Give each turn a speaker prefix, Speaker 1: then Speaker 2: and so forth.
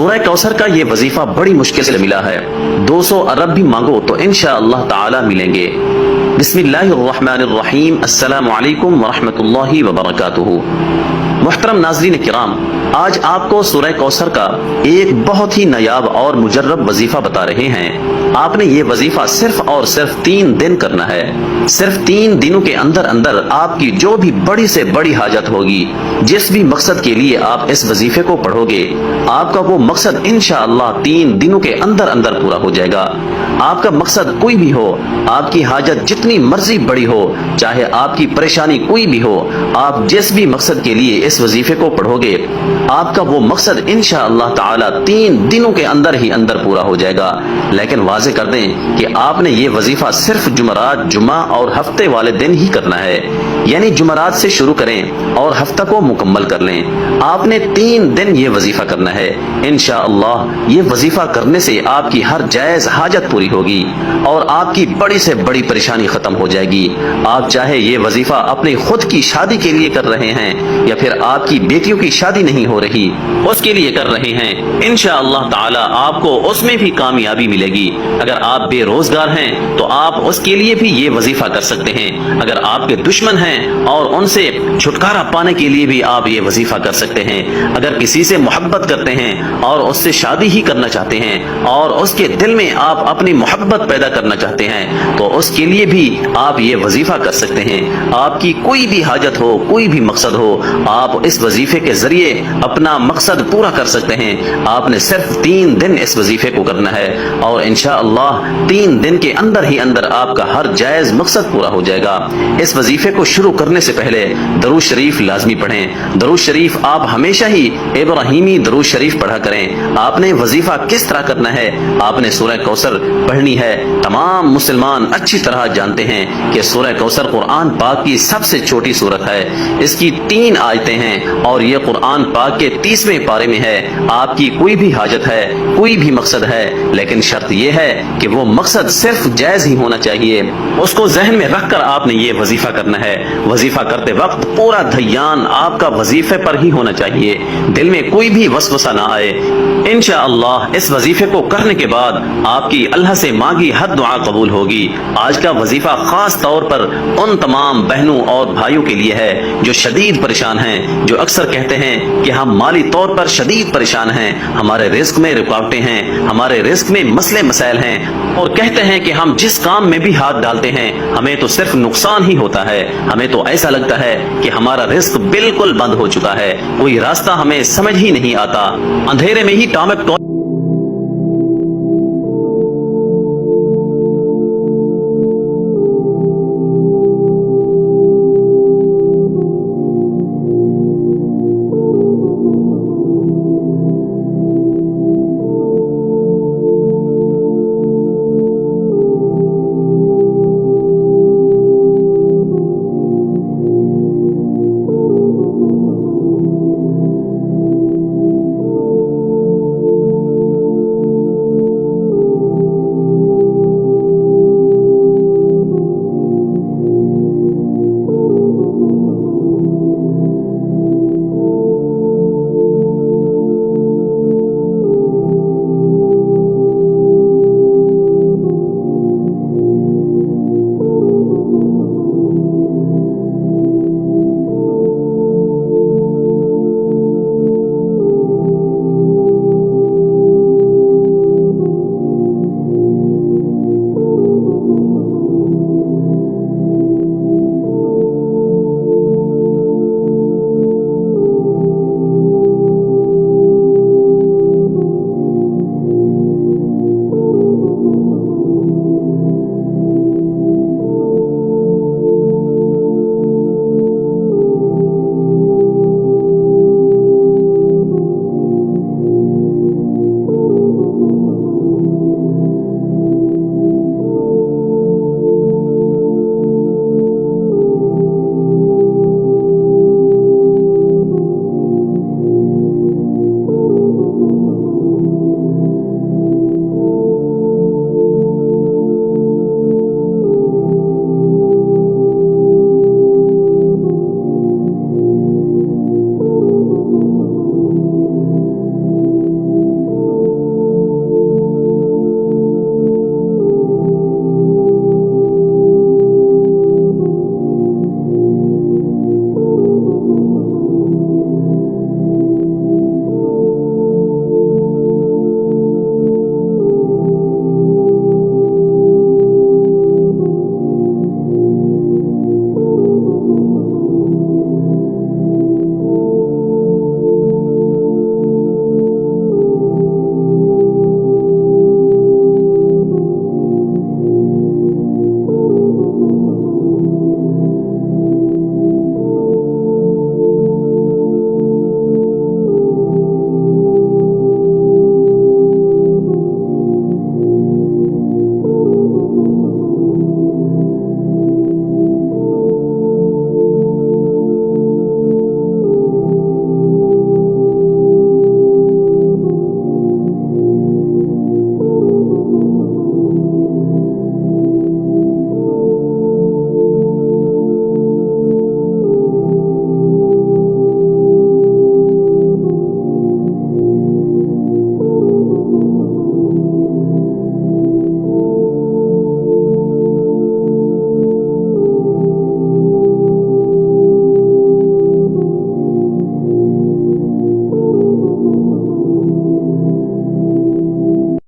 Speaker 1: سورہ کوثر کا یہ وظیفہ بڑی مشکل سے ملا ہے، 200 ارب بھی مانگو تو انشاءاللہ تعالی ملیں گے۔ بسم اللہ الرحمن الرحیم، السلام علیکم ورحمۃ اللہ وبرکاتہ۔ محترم ناظرین کرام، آج آپ کو سورہ کوثر کا ایک بہت ہی نایاب اور مجرب وظیفہ بتا رہے ہیں۔ آپ نے یہ وظیفہ صرف اور صرف 3 دن کرنا ہے۔ صرف 3 دنوں کے اندر اندر آپ کی جو بھی بڑی سے بڑی حاجت ہوگی، جس بھی مقصد کے لیے آپ اس وظیفے کو پڑھو گے، آپ کا وہ مقصد انشاءاللہ 3 دنوں کے اندر اندر پورا ہو جائے گا۔ آپ کا مقصد کوئی بھی ہو، آپ کی حاجت جتنی مرضی بڑی ہو، چاہے آپ کی پریشانی کوئی بھی ہو، آپ جس بھی مقصد کے لیے اس وظیفے کو پڑھو گے، آپ کا وہ مقصد انشاءاللہ تعالی 3 دنوں کے اندر ہی اندر پورا ہو جائے گا۔ لیکن واضح کر دیں کہ آپ نے یہ وظیفہ صرف جمعرات، جمعہ اور ہفتے والے دن ہی کرنا ہے، یعنی جمعرات سے شروع کریں اور ہفتہ کو مکمل کر لیں۔ آپ نے 3 دن یہ وظیفہ کرنا ہے۔ انشاءاللہ یہ وظیفہ کرنے سے آپ کی ہر جائز حاجت پوری ہوگی اور آپ کی بڑی سے بڑی پریشانی ختم ہو جائے گی۔ آپ چاہے یہ وظیفہ اپنی خود کی شادی کے لیے کر رہے ہیں یا پھر آپ کی بیٹیوں کی شادی نہیں ہو رہی اس کے لیے کر رہے ہیں، انشاءاللہ تعالی آپ کو اس میں بھی کامیابی ملے گی۔ اگر آپ بے روزگار ہیں تو آپ اس کے لیے بھی یہ وظیفہ کر سکتے ہیں۔ اگر آپ کے دشمن ہیں اور ان سے چھٹکارا پانے کے لیے بھی آپ یہ وظیفہ کر سکتے ہیں۔ اگر کسی سے محبت کرتے ہیں اور اس سے شادی ہی کرنا چاہتے ہیں اور اس کے دل میں آپ اپنی محبت پیدا کرنا چاہتے ہیں تو اس کے لیے بھی آپ یہ وظیفہ کر سکتے ہیں۔ آپ کی کوئی بھی حاجت ہو، کوئی بھی مقصد ہو، آپ اس وظیفے کے ذریعے اپنا مقصد پورا کر سکتے ہیں۔ آپ نے صرف 3 دن اس وظیفے کو کرنا ہے اور انشاءاللہ 3 دن کے اندر ہی اندر آپ کا ہر جائز مقصد پورا ہو جائے گا۔ اس وظیفے کو شروع کرنے سے پہلے درود شریف لازمی پڑھیں۔ درود شریف آپ ہمیشہ ہی ابراہیمی درود شریف پڑھا کریں۔ آپ نے وظیفہ کس طرح کرنا ہے؟ آپ نے سورہ کوثر پڑھنی ہے۔ تمام مسلمان اچھی طرح جانتے ہیں کہ سورہ کوثر قرآن پاک کی سب سے چھوٹی سورت ہے۔ اس کی 3 آیتیں ہیں اور یہ قرآن پاک کے 30ویں پارے میں ہے۔ آپ کی کوئی بھی حاجت ہے، کوئی بھی مقصد ہے، لیکن شرط یہ ہے کہ وہ مقصد صرف جائز ہی ہونا چاہیے۔ اس کو ذہن میں رکھ کر آپ نے یہ وظیفہ کرنا ہے۔ وظیفہ کرتے وقت پورا دھیان آپ کا وظیفے پر ہی ہونا چاہیے، دل میں کوئی بھی وسوسہ نہ آئے۔ انشاءاللہ اس وظیفے کو کرنے کے بعد آپ کی اللہ سے مانگی ہر دعا قبول ہوگی۔ آج کا وظیفہ خاص طور پر ان تمام بہنوں اور بھائیوں کے لیے ہے جو شدید پریشان ہیں، جو اکثر کہتے ہیں کہ ہم مالی طور پر شدید پریشان ہیں، ہمارے رزق میں رکاوٹیں ہیں، ہمارے رزق میں مسئلے مسائل ہیں، اور کہتے ہیں کہ ہم جس کام میں بھی ہاتھ ڈالتے ہیں ہمیں تو صرف نقصان ہی ہوتا ہے، ہمیں تو ایسا لگتا ہے کہ ہمارا رزق بالکل بند ہو چکا ہے، کوئی راستہ ہمیں سمجھ ہی نہیں آتا، اندھیرے میں ہی ٹامک